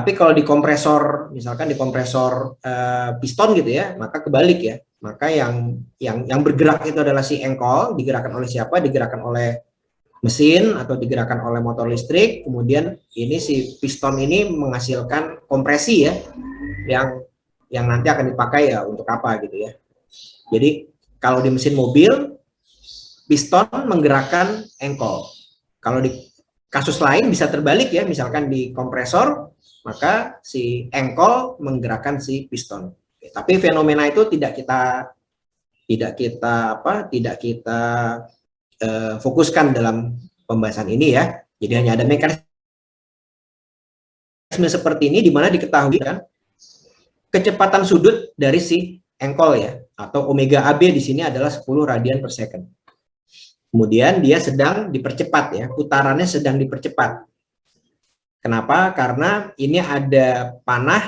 Tapi kalau di kompresor, misalkan di kompresor piston gitu ya, maka kebalik ya. Maka yang bergerak itu adalah si engkol, digerakkan oleh siapa? Digerakkan oleh mesin atau digerakkan oleh motor listrik. Kemudian ini si piston ini menghasilkan kompresi ya, yang nanti akan dipakai ya untuk apa gitu ya. Jadi kalau di mesin mobil, piston menggerakkan engkol. Kalau di kasus lain bisa terbalik ya, misalkan di kompresor, maka si engkol menggerakkan si piston. Tapi fenomena itu tidak kita fokuskan dalam pembahasan ini ya. Jadi hanya ada mekanisme seperti ini di mana diketahui kan kecepatan sudut dari si engkol ya, atau omega AB di sini adalah 10 radian per second. Kemudian dia sedang dipercepat ya, putarannya sedang dipercepat. Kenapa? Karena ini ada panah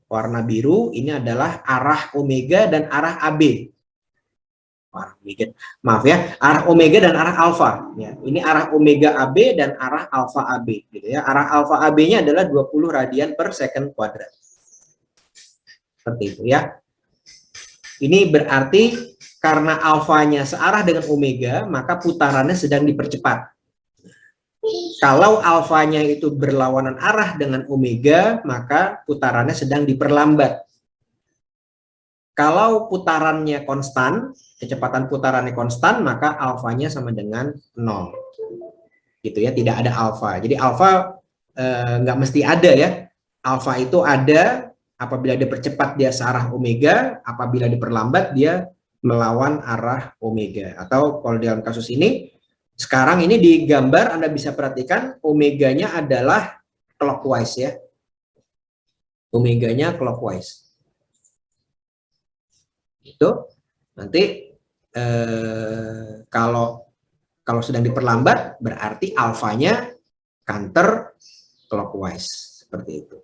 warna biru, ini adalah arah omega dan arah AB. Maaf ya, arah omega dan arah alfa. Ya, ini arah omega AB dan arah alfa AB. Gitu ya. Arah alfa AB-nya adalah 20 radian per second kuadrat. Seperti itu ya. Ini berarti karena alfanya searah dengan omega, maka putarannya sedang dipercepat. Kalau alfanya itu berlawanan arah dengan omega, maka putarannya sedang diperlambat. Kalau putarannya konstan, kecepatan putarannya konstan, maka alfanya sama dengan 0. Gitu ya, tidak ada alfa. Jadi alfa nggak mesti ada ya. Alfa itu ada apabila dipercepat dia searah omega, apabila diperlambat dia melawan arah omega. Atau kalau dalam kasus ini, sekarang ini di gambar Anda bisa perhatikan omeganya adalah clockwise ya. Omeganya clockwise. Itu nanti kalau sedang diperlambat berarti alfanya counter clockwise seperti itu.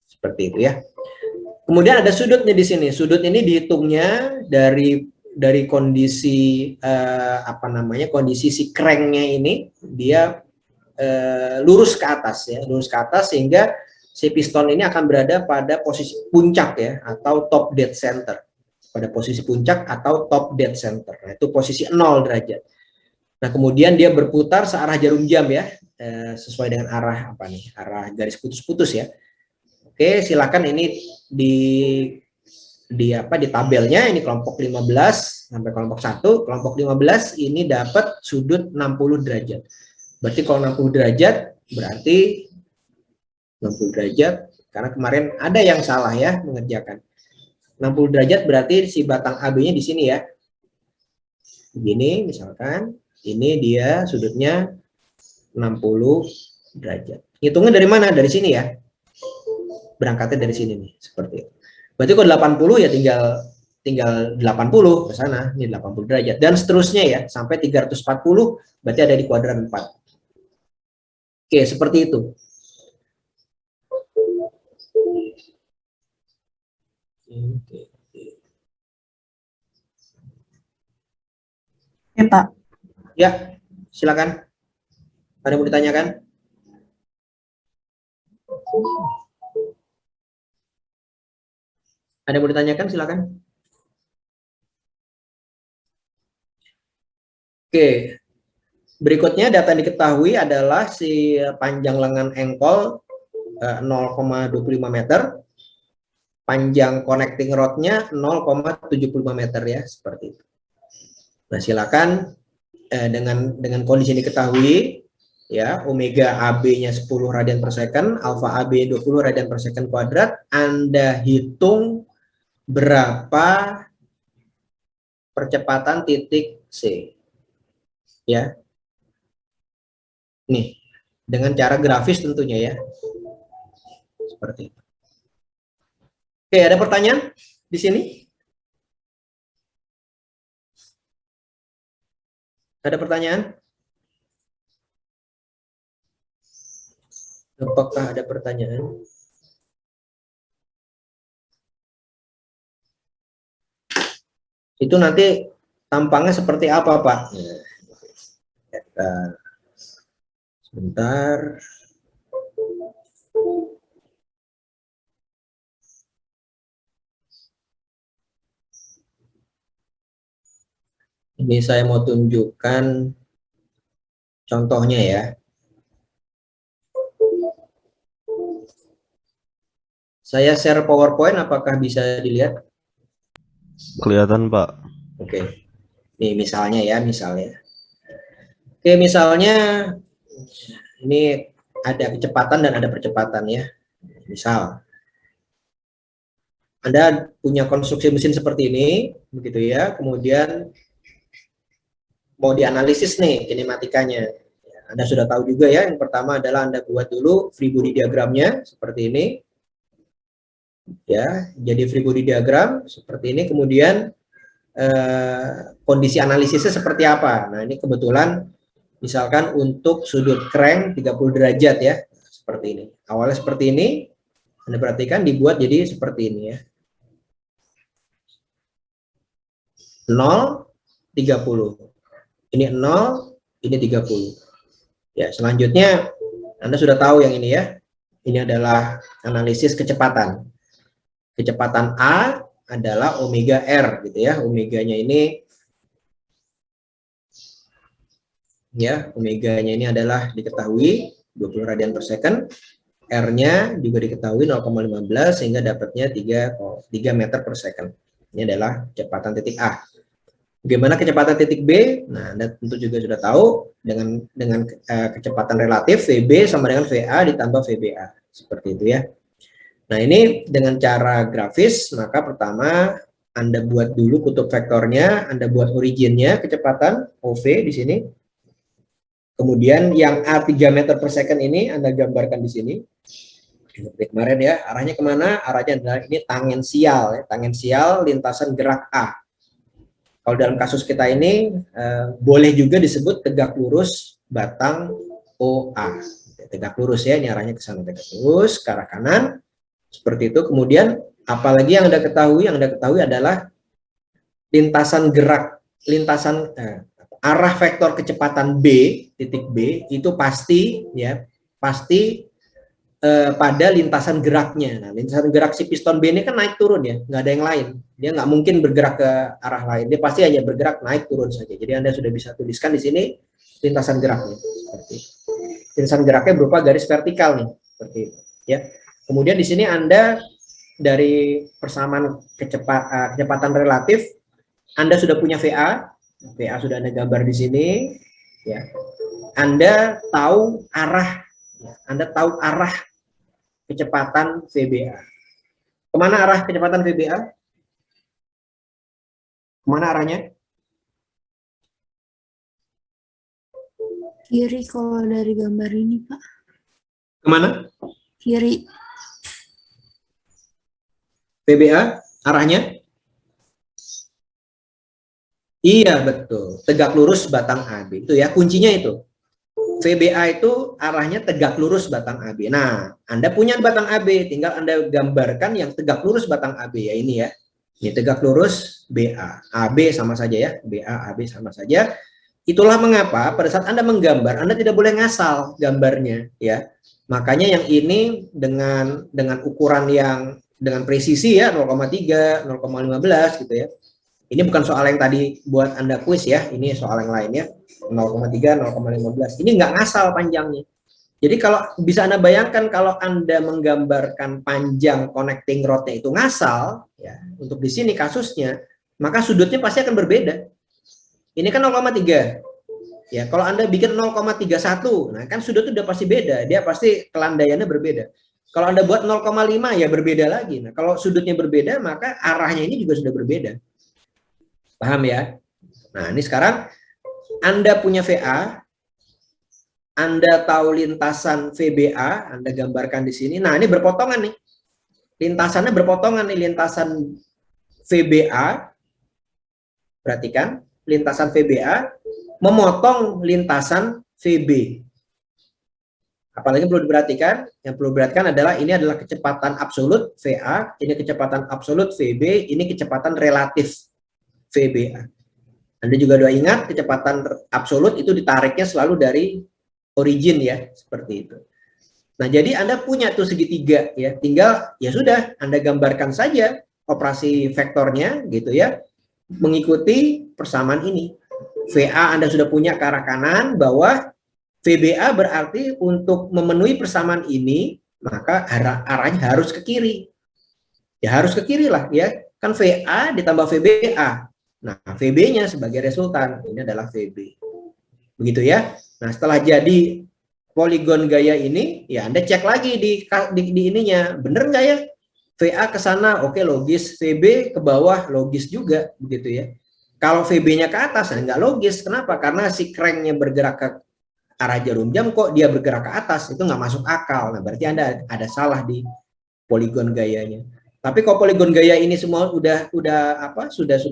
Seperti itu ya. Kemudian ada sudutnya di sini. Sudut ini dihitungnya dari kondisi kondisi si cranknya ini dia lurus ke atas ya, lurus ke atas sehingga si piston ini akan berada pada posisi puncak ya, atau top dead center. Pada posisi puncak atau top dead center. Nah, itu posisi 0 derajat. Nah, kemudian dia berputar searah jarum jam ya, sesuai dengan arah arah garis putus-putus ya. Oke, silakan ini di tabelnya ini kelompok 15 sampai kelompok 1. Kelompok 15 ini dapat sudut 60 derajat. Berarti kalau 60 derajat berarti 60 derajat karena kemarin ada yang salah ya mengerjakan. 60 derajat berarti si batang AB-nya di sini ya. Begini misalkan, ini dia sudutnya 60 derajat. Hitungnya dari mana? Dari sini ya. Berangkatnya dari sini nih, seperti itu. Berarti kalau 80 ya tinggal 80 ke sana, ini 80 derajat dan seterusnya ya sampai 340 berarti ada di kuadran 4. Oke, seperti itu. Ya, Pak. Ya, silakan. Ada yang mau ditanyakan? Ada yang mau ditanyakan? Silakan. Oke. Berikutnya data yang diketahui adalah si panjang lengan engkol 0,25 meter. Panjang connecting rodnya 0,75 meter ya, seperti itu. Nah, silakan dengan kondisi ini diketahui ya, omega AB-nya 10 radian per second, alfa AB 20 radian per second kuadrat, Anda hitung berapa percepatan titik C. Ya. Nih, dengan cara grafis tentunya ya. Seperti itu. Oke, ada pertanyaan di sini? Ada pertanyaan? Apakah ada pertanyaan? Itu nanti tampangnya seperti apa, Pak? Nah, sebentar. Ini saya mau tunjukkan contohnya ya. Saya share PowerPoint, apakah bisa dilihat? Kelihatan, Pak. Oke. Nih misalnya ya, misalnya. Oke, misalnya ini ada kecepatan dan ada percepatan ya. Misal, Anda punya konstruksi mesin seperti ini, begitu ya, kemudian mau dianalisis nih kinematikanya. Anda sudah tahu juga ya, yang pertama adalah Anda buat dulu free body diagramnya, seperti ini. Ya, jadi free body diagram, seperti ini, kemudian kondisi analisisnya seperti apa. Nah, ini kebetulan, misalkan untuk sudut crank 30 derajat ya, seperti ini. Awalnya seperti ini, Anda perhatikan dibuat jadi seperti ini ya. 0, 30. Ini 0, ini 30. Ya, selanjutnya Anda sudah tahu yang ini ya. Ini adalah analisis kecepatan. Kecepatan A adalah omega R gitu ya. Omeganya ini ya, omeganya ini adalah diketahui 20 radian per second. R-nya juga diketahui 0,15 sehingga dapatnya 3 meter per second. Ini adalah kecepatan titik A. Bagaimana kecepatan titik B? Nah, Anda tentu juga sudah tahu dengan kecepatan relatif VB sama dengan VA ditambah VBA. Seperti itu ya. Nah, ini dengan cara grafis, maka pertama Anda buat dulu kutub vektornya, Anda buat originnya, kecepatan OV di sini. Kemudian yang A 3 meter per second ini Anda gambarkan di sini. Seperti kemarin ya, arahnya kemana? Arahnya adalah ini tangensial, ya, tangensial lintasan gerak A. Kalau dalam kasus kita ini boleh juga disebut tegak lurus batang OA. Tegak lurus ya, ini arahnya ke sana, tegak lurus ke arah kanan. Seperti itu. Kemudian apalagi yang Anda ketahui? Yang Anda ketahui adalah lintasan gerak, lintasan arah vektor kecepatan B, titik B itu pasti ya, pasti pada lintasan geraknya. Nah, lintasan gerak si piston B ini kan naik turun ya, nggak ada yang lain. Dia nggak mungkin bergerak ke arah lain. Dia pasti hanya bergerak naik turun saja. Jadi Anda sudah bisa tuliskan di sini lintasan geraknya. Seperti itu. Lintasan geraknya berupa garis vertikal nih, seperti itu. Ya. Kemudian di sini Anda dari persamaan kecepatan relatif, Anda sudah punya VA. VA sudah Anda gambar di sini. Ya. Anda tahu arah. Anda tahu arah kecepatan VBA. Kemana arah kecepatan VBA? Kemana arahnya? Kiri kalau dari gambar ini, Pak. Kemana? Kiri. VBA arahnya? Iya, betul. Tegak lurus batang AB. Itu ya, kuncinya itu. VBA itu arahnya tegak lurus batang AB. Nah, Anda punya batang AB, tinggal Anda gambarkan yang tegak lurus batang AB ya, ini ya. Ini tegak lurus BA. AB sama saja ya, BA, AB sama saja. Itulah mengapa pada saat Anda menggambar, Anda tidak boleh ngasal gambarnya ya. Makanya yang ini dengan ukuran yang dengan presisi ya 0,3, 0,15 gitu ya. Ini bukan soal yang tadi buat Anda kuis ya, ini soal yang lain ya. 0,3, 0,15. Ini nggak ngasal panjangnya. Jadi kalau bisa Anda bayangkan kalau Anda menggambarkan panjang connecting rod-nya itu ngasal, ya, untuk di sini kasusnya, maka sudutnya pasti akan berbeda. Ini kan 0,3. Ya, kalau Anda bikin 0,31, nah kan sudutnya udah pasti beda. Dia pasti kelandaiannya berbeda. Kalau Anda buat 0,5 ya berbeda lagi. Nah, kalau sudutnya berbeda, maka arahnya ini juga sudah berbeda. Paham ya? Nah, ini sekarang Anda punya VA, Anda tahu lintasan VBA, Anda gambarkan di sini. Nah, ini berpotongan nih. Lintasannya berpotongan nih, lintasan VBA. Perhatikan, lintasan VBA memotong lintasan VB. Apalagi perlu diperhatikan, yang perlu diperhatikan adalah ini adalah kecepatan absolut VA, ini kecepatan absolut VB, ini kecepatan relatif VBA. Anda juga udah ingat kecepatan absolut itu ditariknya selalu dari origin ya, seperti itu. Nah, jadi Anda punya tuh segitiga ya, tinggal ya sudah Anda gambarkan saja operasi vektornya gitu ya, mengikuti persamaan ini. VA Anda sudah punya ke arah kanan, bawah. VBA berarti untuk memenuhi persamaan ini, maka arahnya harus ke kiri. Ya harus ke kiri lah ya. Kan VA ditambah VBA. Nah, VB-nya sebagai resultan, ini adalah VB. Begitu ya. Nah, setelah jadi poligon gaya ini, ya Anda cek lagi di ininya, bener nggak ya? VA ke sana, oke logis. VB ke bawah, logis juga, begitu ya. Kalau VB-nya ke atas, nggak logis. Kenapa? Karena si crank-nya bergerak ke arah jarum jam, kok dia bergerak ke atas, itu nggak masuk akal. Nah, berarti Anda ada salah di poligon gayanya. Tapi kalau poligon gaya ini semua sudah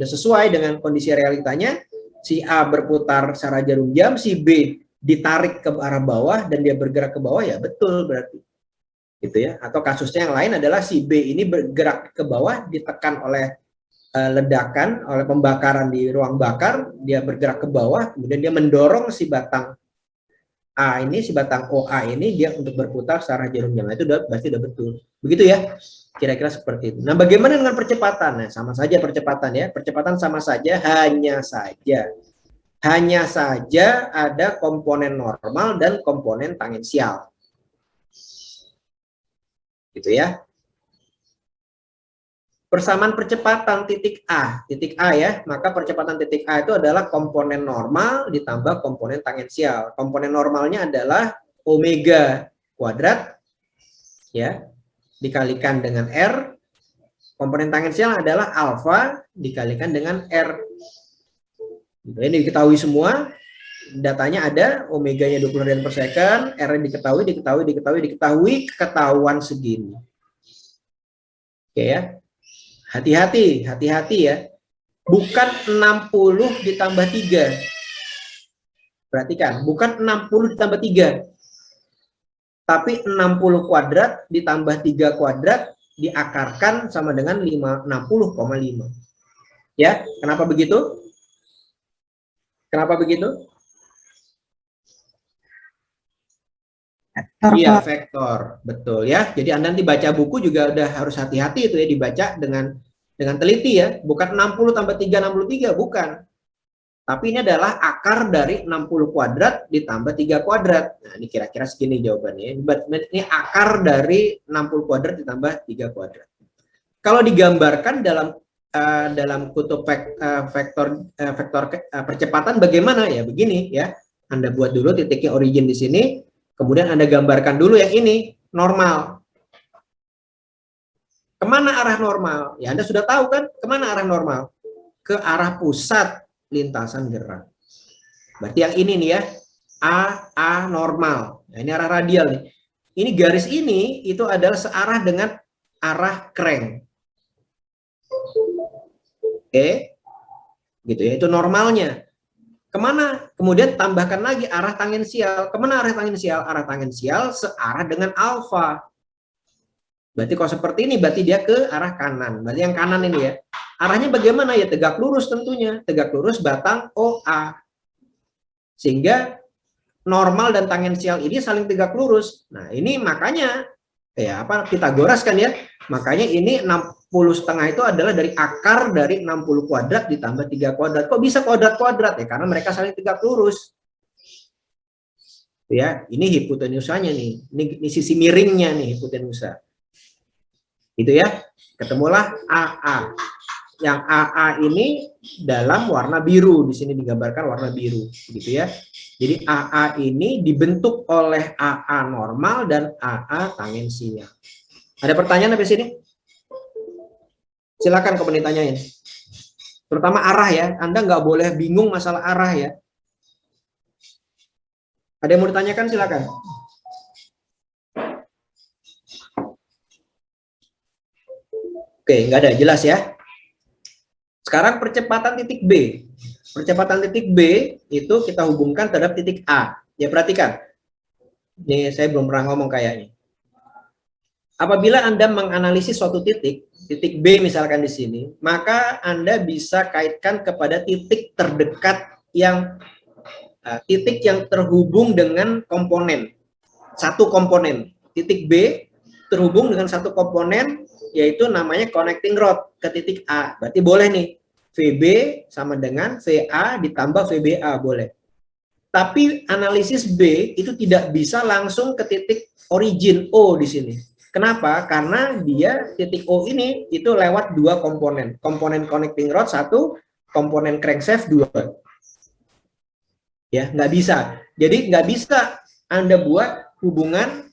sesuai dengan kondisi realitanya, si A berputar secara jarum jam, si B ditarik ke arah bawah dan dia bergerak ke bawah, ya betul berarti. Gitu ya. Atau kasusnya yang lain adalah si B ini bergerak ke bawah, ditekan oleh ledakan, oleh pembakaran di ruang bakar, dia bergerak ke bawah, kemudian dia mendorong si batang A ini, si batang OA ini dia untuk berputar secara jarum jam. Itu berarti udah betul. Begitu ya. Kira-kira seperti itu. Nah, bagaimana dengan percepatan? Nah, sama saja percepatan ya. Percepatan sama saja, hanya saja ada komponen normal dan komponen tangensial. Gitu ya. Persamaan percepatan titik A ya, maka percepatan titik A itu adalah komponen normal ditambah komponen tangensial. Komponen normalnya adalah omega kuadrat ya, dikalikan dengan R. Komponen tangensial adalah alfa dikalikan dengan R. Ini diketahui semua, datanya ada, omeganya 20 radian per second, R diketahui, ketahuan segini. Oke ya. Hati-hati ya. Bukan 60 ditambah 3. Perhatikan, bukan 60 ditambah 3. Tapi 60 kuadrat ditambah 3 kuadrat diakarkan sama dengan 60,5. Ya, kenapa begitu? Iya, vektor. Betul ya. Jadi Anda nanti baca buku juga udah harus hati-hati itu ya, dibaca dengan teliti ya. Bukan 60 tambah 3, 63, bukan. Tapi ini adalah akar dari 60 kuadrat ditambah 3 kuadrat. Nah, ini kira-kira segini jawabannya. Ini akar dari 60 kuadrat ditambah 3 kuadrat. Kalau digambarkan dalam kutub vektor percepatan bagaimana ya? Begini ya. Anda buat dulu titiknya origin di sini, kemudian Anda gambarkan dulu yang ini normal. Kemana arah normal? Ya Anda sudah tahu kan kemana arah normal? Ke arah pusat lintasan gerak. Berarti yang ini nih ya, A normal. Nah, ini arah radial nih. Ini garis ini itu adalah searah dengan arah crank. Oke, gitu ya, itu normalnya. Kemana? Kemudian tambahkan lagi arah tangensial. Kemana arah tangensial? Arah tangensial searah dengan alfa. Berarti kalau seperti ini, berarti dia ke arah kanan. Berarti yang kanan ini ya. Arahnya bagaimana ya? Tegak lurus tentunya. Tegak lurus batang OA. Sehingga normal dan tangensial ini saling tegak lurus. Nah ini makanya, Pythagoras kan ya. Makanya ini 60,5 itu adalah dari akar dari 60 kuadrat ditambah 3 kuadrat. Kok bisa kuadrat-kuadrat? Ya karena mereka saling tegak lurus. Ya, ini hipotenusanya nih. Ini sisi miringnya nih hipotenusa. Gitu ya. Ketemulah AA. Yang AA ini dalam warna biru, di sini digambarkan warna biru, gitu ya. Jadi AA ini dibentuk oleh AA normal dan AA tangensial. Ada pertanyaan sampai sini? Silakan kalau ditanyain. Terutama arah ya, Anda nggak boleh bingung masalah arah ya. Ada yang mau ditanyakan silakan. Oke, nggak ada, jelas ya. Sekarang percepatan titik B. Percepatan titik B itu kita hubungkan terhadap titik A. Ya perhatikan. Ini saya belum pernah ngomong kayaknya. Apabila Anda menganalisis suatu titik B misalkan di sini, maka Anda bisa kaitkan kepada titik terdekat yang titik yang terhubung dengan komponen. Satu komponen. Titik B terhubung dengan satu komponen, yaitu namanya connecting rod ke titik A. Berarti boleh nih, VB sama dengan VA ditambah VBA, boleh. Tapi analisis B itu tidak bisa langsung ke titik origin O di sini. Kenapa? Karena dia titik O ini itu lewat dua komponen. Komponen connecting rod satu, komponen crankshaft dua. Ya, nggak bisa. Jadi nggak bisa Anda buat hubungan,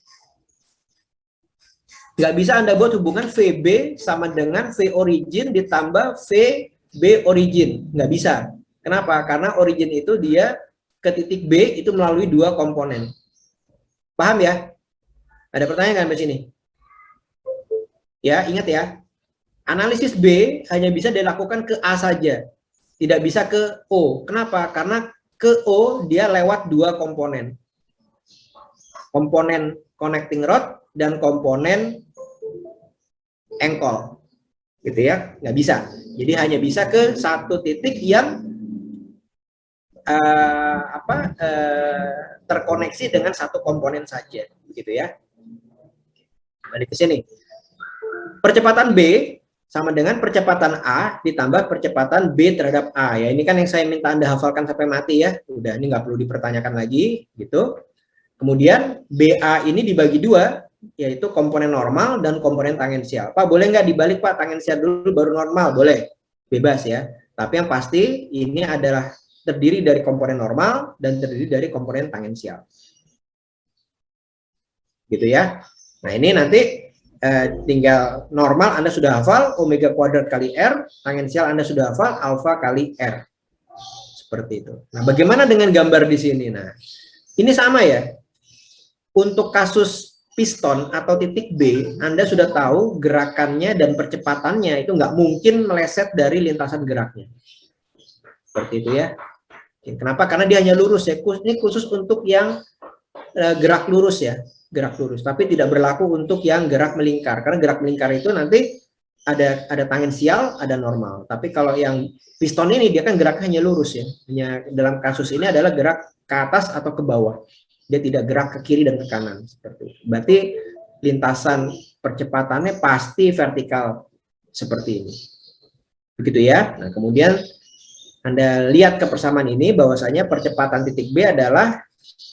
nggak bisa Anda buat hubungan VB sama dengan V origin ditambah VB origin. Nggak bisa. Kenapa? Karena origin itu dia ke titik B itu melalui dua komponen. Paham ya? Ada pertanyaan nggak di sini? Ya, ingat ya. Analisis B hanya bisa dilakukan ke A saja. Tidak bisa ke O. Kenapa? Karena ke O dia lewat dua komponen. Komponen connecting rod dan komponen engkol. Gitu ya. Nggak bisa. Jadi hanya bisa ke satu titik yang terkoneksi dengan satu komponen saja. Begitu ya. Balik ke sini. Percepatan B sama dengan percepatan A ditambah percepatan B terhadap A. Ya, ini kan yang saya minta Anda hafalkan sampai mati ya. Udah, ini nggak perlu dipertanyakan lagi, gitu. Kemudian BA ini dibagi dua, yaitu komponen normal dan komponen tangensial. Pak, boleh nggak dibalik Pak, tangensial dulu baru normal? Boleh, bebas ya. Tapi yang pasti ini adalah terdiri dari komponen normal dan terdiri dari komponen tangensial. Gitu ya. Nah, ini nanti tinggal normal Anda sudah hafal, omega kuadrat kali R, tangensial Anda sudah hafal, alfa kali R. Seperti itu. Nah, bagaimana dengan gambar di sini? Nah, ini sama ya. Untuk kasus piston atau titik B, Anda sudah tahu gerakannya dan percepatannya itu nggak mungkin meleset dari lintasan geraknya. Seperti itu ya. Kenapa? Karena dia hanya lurus ya. Ini khusus untuk yang gerak lurus ya. Gerak lurus, tapi tidak berlaku untuk yang gerak melingkar, karena gerak melingkar itu nanti ada tangensial, ada normal. Tapi kalau yang piston ini dia kan geraknya hanya lurus ya, hanya dalam kasus ini adalah gerak ke atas atau ke bawah, dia tidak gerak ke kiri dan ke kanan seperti itu. Berarti lintasan percepatannya pasti vertikal seperti ini, begitu ya. Nah, kemudian Anda lihat kepersamaan ini bahwasanya percepatan titik B adalah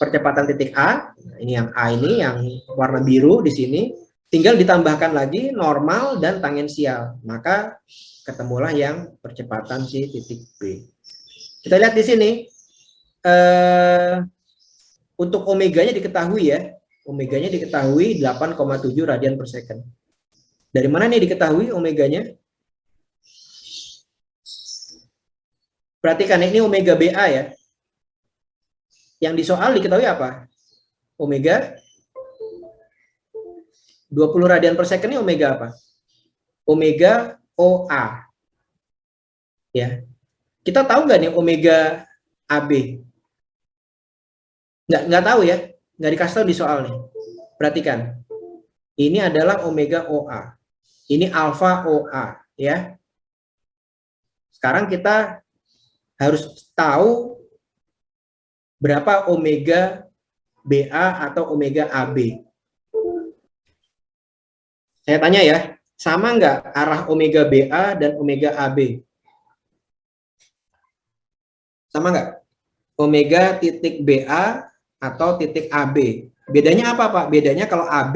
percepatan titik A, ini yang A ini yang warna biru di sini, tinggal ditambahkan lagi normal dan tangensial, maka ketemulah yang percepatan si titik B. Kita lihat di sini, untuk omeganya diketahui ya, omeganya diketahui 8,7 radian per second. Dari mana nih diketahui omeganya? Perhatikan ini omega BA ya. Yang di soal diketahui apa? Omega 20 radian per second ini omega apa? Omega OA. Ya. Kita tahu nggak nih omega AB? Nggak tahu ya. Nggak dikasih tahu di soal nih. Perhatikan. Ini adalah omega OA. Ini alfa OA. Ya. Sekarang kita harus tahu berapa omega BA atau omega AB. Saya tanya ya, sama nggak arah omega BA dan omega AB? Sama nggak? Omega titik BA atau titik AB. Bedanya apa Pak? Bedanya kalau AB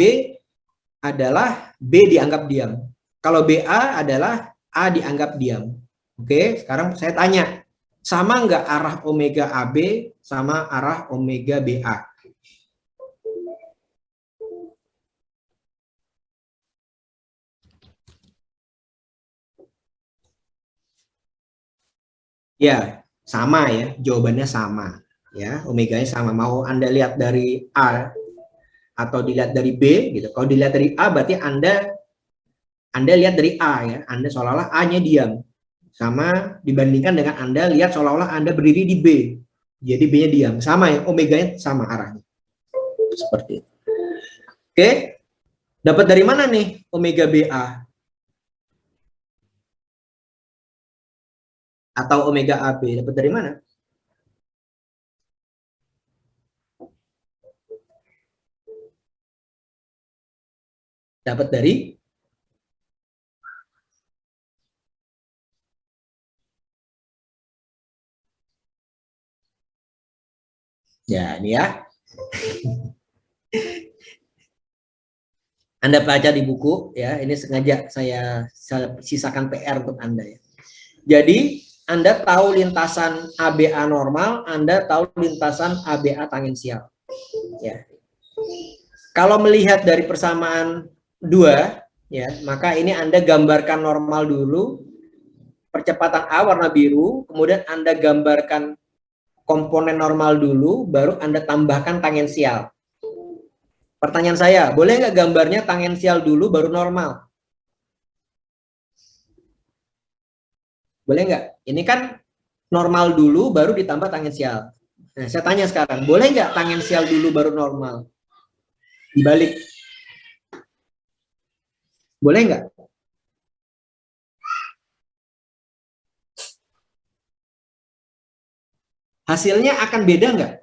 adalah B dianggap diam. Kalau BA adalah A dianggap diam. Oke, sekarang saya tanya, sama nggak arah omega AB sama arah omega BA? Ya, sama ya, jawabannya sama. Ya, omeganya sama. Mau Anda lihat dari A atau dilihat dari B gitu. Kalau dilihat dari A berarti Anda lihat dari A ya. Anda seolah-olah A-nya diam. Sama dibandingkan dengan Anda lihat seolah-olah Anda berdiri di B. Jadi B-nya diam. Sama ya, omeganya sama arahnya. Seperti itu. Oke. Dapat dari mana nih omega BA? Atau omega AB? Dapat dari mana? Dapat dari ya ini ya. Anda baca di buku ya, ini sengaja saya sisakan PR untuk Anda ya. Jadi Anda tahu lintasan ABA normal, Anda tahu lintasan ABA tangensial. Ya. Kalau melihat dari persamaan dua, ya, maka ini Anda gambarkan normal dulu, percepatan A warna biru, kemudian Anda gambarkan komponen normal dulu, baru Anda tambahkan tangensial. Pertanyaan saya, boleh nggak gambarnya tangensial dulu baru normal? Boleh nggak? Ini kan normal dulu baru ditambah tangensial. Nah, saya tanya sekarang, boleh nggak tangensial dulu baru normal? Dibalik. Boleh nggak? Hasilnya akan beda nggak?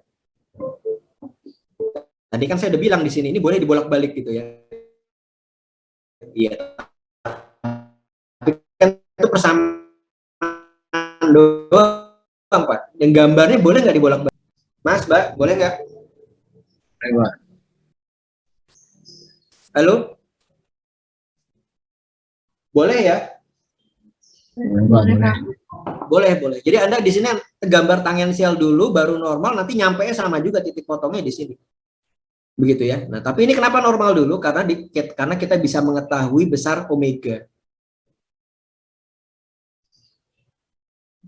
Tadi kan saya udah bilang di sini, ini boleh dibolak-balik gitu ya. Iya. Tapi kan itu persamaan doang, Pak. Yang gambarnya boleh nggak dibolak-balik? Mas, Mbak, boleh nggak? Halo? Boleh ya? Boleh, Pak. Boleh, boleh. Jadi Anda di sini gambar tangensial dulu, baru normal, nanti nyampe sama juga titik potongnya di sini. Begitu ya. Nah, tapi ini kenapa normal dulu? Karena kita bisa mengetahui besar omega.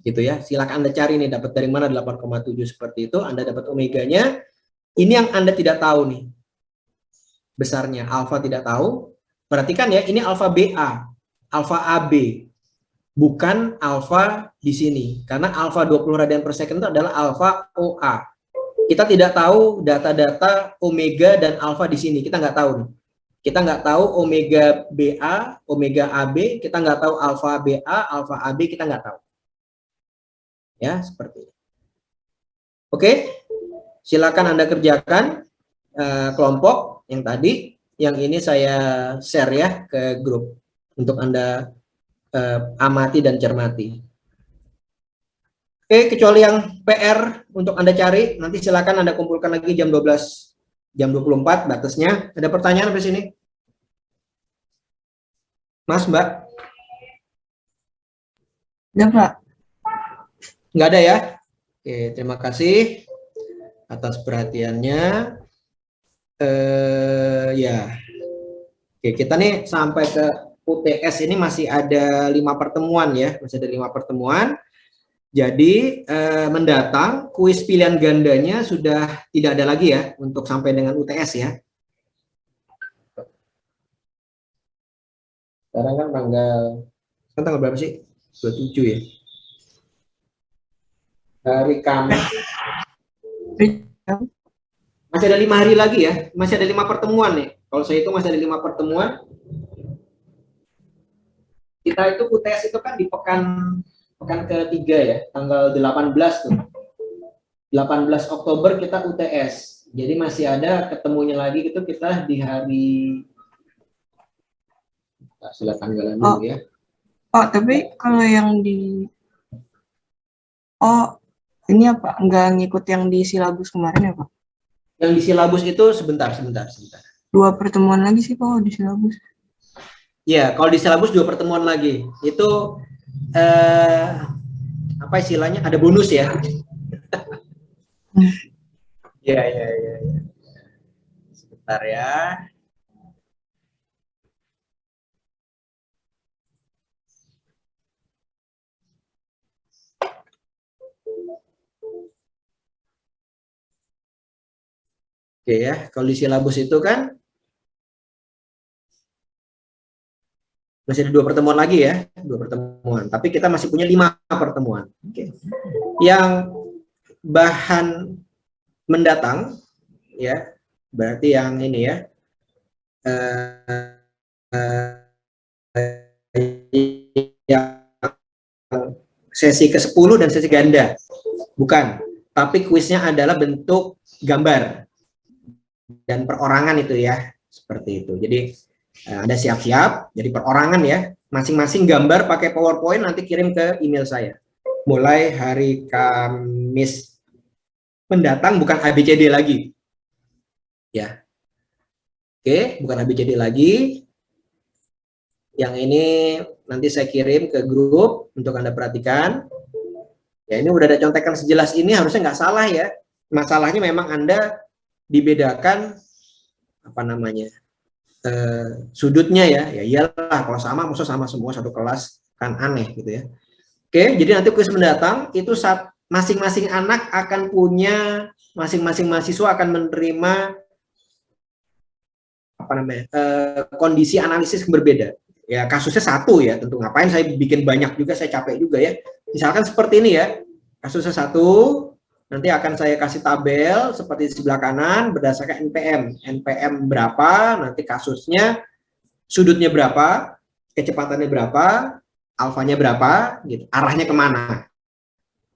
Gitu ya. Silakan Anda cari nih dapat dari mana 8,7 seperti itu, Anda dapat omeganya. Ini yang Anda tidak tahu nih. Besarnya alfa tidak tahu. Perhatikan ya, ini alfa BA, alfa AB. Bukan alfa di sini. Karena alfa 20 radian per second itu adalah alfa OA. Kita tidak tahu data-data omega dan alfa di sini. Kita nggak tahu nih. Kita nggak tahu omega BA, omega AB, kita nggak tahu alfa BA, alfa AB, kita nggak tahu. Ya, seperti ini. Oke, silakan Anda kerjakan kelompok yang tadi. Yang ini saya share ya ke grup untuk Anda amati dan cermati. Oke, kecuali yang PR untuk Anda cari, nanti silakan Anda kumpulkan lagi jam 12, jam 24 batasnya. Ada pertanyaan sampai sini? Mas, Mbak? Udah, Pak. Nggak ada ya? Oke, terima kasih atas perhatiannya. Ya, oke, kita nih sampai ke UTS ini masih ada 5 pertemuan ya, masih ada 5 pertemuan. Jadi mendatang kuis pilihan gandanya sudah tidak ada lagi ya untuk sampai dengan UTS ya. Sekarang kan tanggal berapa sih? 27 ya. Hari Kamis. Masih ada 5 hari lagi ya, masih ada 5 pertemuan nih. Kalau saya itu masih ada 5 pertemuan. Kita itu UTS itu kan di pekan ketiga ya, tanggal 18 tuh. 18 Oktober kita UTS. Jadi masih ada ketemunya lagi gitu kita di hari sudah tanggalan dulu ya. Oh, tapi kalau yang di ini apa? Nggak ngikut yang di silabus kemarin ya, Pak? Yang di silabus itu sebentar. 2 pertemuan lagi sih, Pak, di silabus. Ya, kalau di silabus 2 pertemuan lagi. Itu apa istilahnya? Ada bonus ya. Ya. Sebentar ya. Oke ya, kalau di silabus itu kan masih ada 2 pertemuan lagi ya, 2 pertemuan. Tapi kita masih punya 5 pertemuan. Oke. Yang bahan mendatang ya, berarti yang ini ya, yang sesi ke-10 dan sesi ganda. Bukan, tapi kuisnya adalah bentuk gambar dan perorangan itu ya, seperti itu. Jadi Anda siap-siap, jadi perorangan ya, masing-masing gambar pakai PowerPoint, nanti kirim ke email saya. Mulai hari Kamis mendatang, bukan ABCD lagi. Ya. Oke, bukan ABCD lagi. Yang ini nanti saya kirim ke grup untuk Anda perhatikan. Ya, ini udah ada contekan sejelas ini, harusnya nggak salah ya. Masalahnya memang Anda dibedakan apa namanya sudutnya ya. Ya iyalah, kalau sama maksud sama semua satu kelas kan aneh gitu ya. Oke, jadi nanti kuis mendatang itu masing-masing anak akan punya, masing-masing mahasiswa akan menerima apa namanya kondisi analisis yang berbeda. Ya kasusnya satu ya, tentu ngapain saya bikin banyak juga, saya capek juga ya. Misalkan seperti ini ya, kasusnya satu, nanti akan saya kasih tabel seperti di sebelah kanan berdasarkan NPM berapa, nanti kasusnya sudutnya berapa, kecepatannya berapa, alfanya berapa, gitu, arahnya kemana,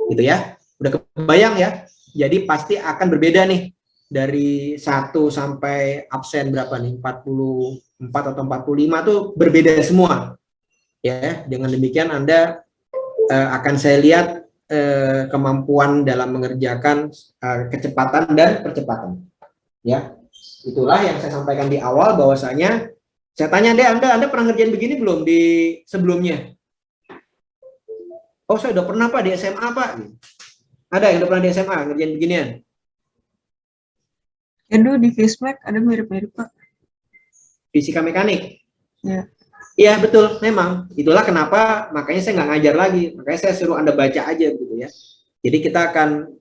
gitu ya. Udah kebayang ya, jadi pasti akan berbeda nih, dari 1 sampai absen berapa nih, 44 atau 45 tuh berbeda semua. Ya, dengan demikian Anda akan saya lihat kemampuan dalam mengerjakan kecepatan dan percepatan. Ya, itulah yang saya sampaikan di awal, bahwasanya saya tanya Anda pernah ngerjain begini belum di sebelumnya? Oh, saya udah pernah Pak di SMA Pak. Ada yang udah pernah di SMA ngerjain beginian? Aduh, di Fismek ada mirip-mirip, Pak. Fisika mekanik. Ya. Iya betul, memang itulah kenapa makanya saya nggak ngajar lagi, makanya saya suruh Anda baca aja gitu ya. Jadi kita akan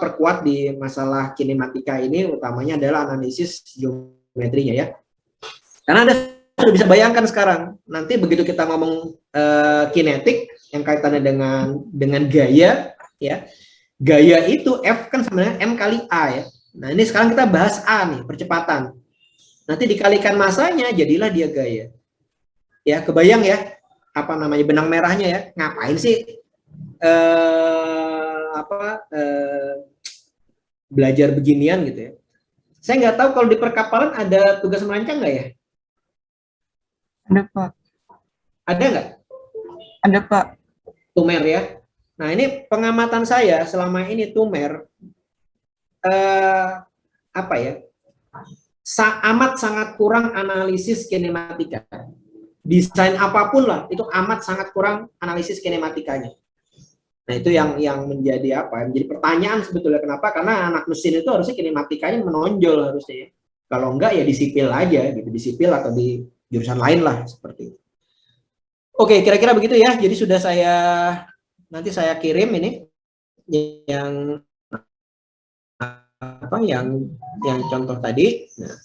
perkuat di masalah kinematika ini, utamanya adalah analisis geometrinya ya. Karena Anda sudah bisa bayangkan sekarang, nanti begitu kita ngomong kinetik yang kaitannya dengan gaya ya, gaya itu F kan sebenarnya M kali A ya. Nah ini sekarang kita bahas A nih, percepatan. Nanti dikalikan masanya, jadilah dia gaya. Ya, kebayang ya, apa namanya, benang merahnya ya. Ngapain sih belajar beginian gitu ya. Saya nggak tahu kalau di perkapalan ada tugas merancang nggak ya? Ada, Pak. Ada nggak? Ada, Pak. Tumer ya. Nah, ini pengamatan saya selama ini Tumer, amat sangat kurang analisis kinematika. Desain apapun lah, itu amat sangat kurang analisis kinematikanya. Nah, itu yang menjadi menjadi pertanyaan sebetulnya, kenapa? Karena anak mesin itu harusnya kinematikanya menonjol harusnya ya. Kalau enggak ya di sipil aja gitu, di sipil atau di jurusan lain lah seperti itu. Oke, kira-kira begitu ya. Jadi sudah nanti saya kirim ini yang yang contoh tadi. Nah,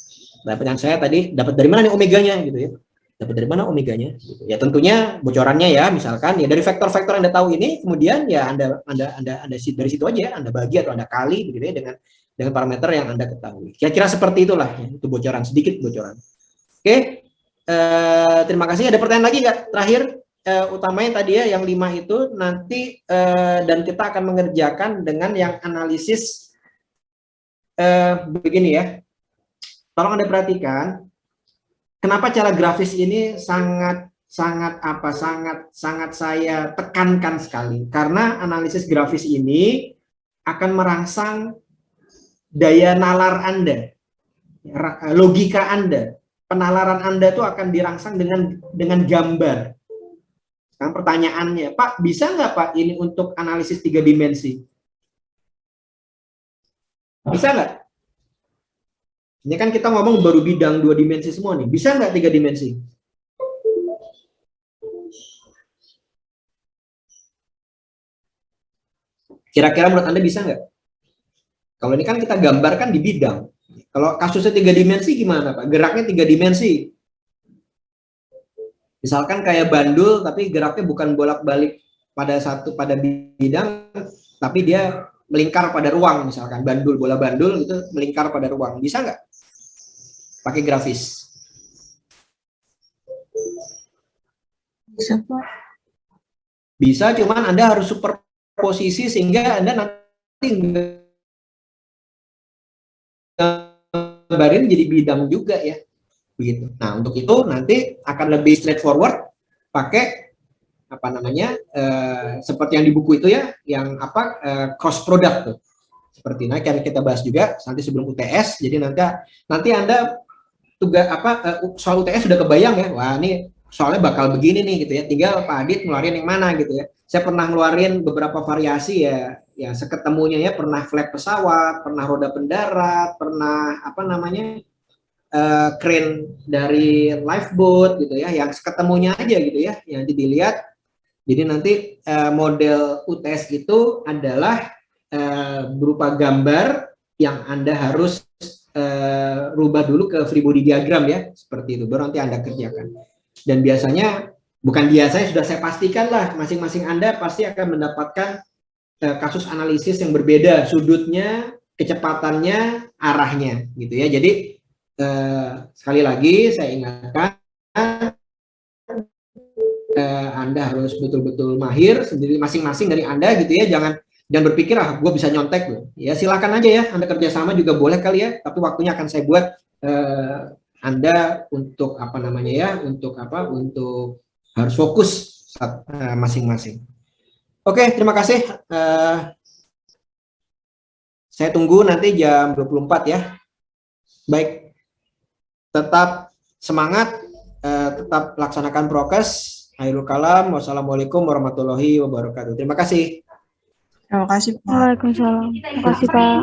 dapat yang saya tadi, dapat dari mana nih omeganya gitu ya. Dapat dari mana omeganya gitu. Ya tentunya bocorannya ya, misalkan ya dari vektor-vektor Anda tahu ini, kemudian ya Anda dari situ aja ya, Anda bagi atau Anda kali begitu ya dengan parameter yang Anda ketahui. Kira-kira seperti itulah ya, itu bocoran, sedikit bocoran. Oke. Terima kasih. Ada pertanyaan lagi nggak? Terakhir, utamanya tadi ya yang 5 itu nanti dan kita akan mengerjakan dengan yang analisis begini ya. Tolong Anda perhatikan, kenapa cara grafis ini sangat saya tekankan sekali, karena analisis grafis ini akan merangsang daya nalar Anda, logika Anda. Penalaran Anda itu akan dirangsang dengan gambar. Sekarang pertanyaannya, Pak, bisa nggak Pak ini untuk analisis 3 dimensi? Bisa nggak? Ini kan kita ngomong baru bidang 2 dimensi semua nih. Bisa nggak 3 dimensi? Kira-kira menurut Anda bisa nggak? Kalau ini kan kita gambarkan di bidang. Kalau kasusnya 3 dimensi gimana Pak? Geraknya 3 dimensi. Misalkan kayak bandul, tapi geraknya bukan bolak-balik pada bidang, tapi dia melingkar pada ruang, misalkan bandul, bola bandul itu melingkar pada ruang. Bisa nggak? pakai grafis. Bisa, Pak. Bisa, cuman Anda harus superposisi sehingga Anda nanti gambarin jadi bidang juga ya. Begitu. Nah, untuk itu nanti akan lebih straightforward pakai apa namanya seperti yang di buku itu ya, yang cross product tuh. Seperti nanti akan kita bahas juga nanti sebelum UTS. Jadi nanti Anda tugas soal UTS sudah kebayang ya. Wah, ini soalnya bakal begini nih gitu ya. Tinggal Pak Adit ngeluarin yang mana gitu ya. Saya pernah ngeluarin beberapa variasi ya. Ya seketemunya ya, pernah flap pesawat, pernah roda pendarat, pernah crane dari lifeboat gitu ya, yang seketemunya aja gitu ya, yang dilihat. Jadi nanti model UTS itu adalah berupa gambar yang Anda harus rubah dulu ke free body diagram ya, seperti itu, baru nanti Anda kerjakan. Dan biasanya, sudah saya pastikan lah, masing-masing Anda pasti akan mendapatkan kasus analisis yang berbeda, sudutnya, kecepatannya, arahnya gitu ya. Jadi sekali lagi saya ingatkan, Anda harus betul-betul mahir sendiri masing-masing dari Anda gitu ya. Jangan berpikir gue bisa nyontek loh. Ya silakan aja ya, Anda kerjasama juga boleh kali ya. Tapi waktunya akan saya buat Anda untuk untuk harus fokus masing-masing. Oke, terima kasih. Saya tunggu nanti jam 24 ya. Baik, tetap semangat, tetap laksanakan prokes. Akhirul kalam, wassalamualaikum warahmatullahi wabarakatuh. Terima kasih. Terima kasih, Pak. Waalaikumsalam. Terima kasih, Pak.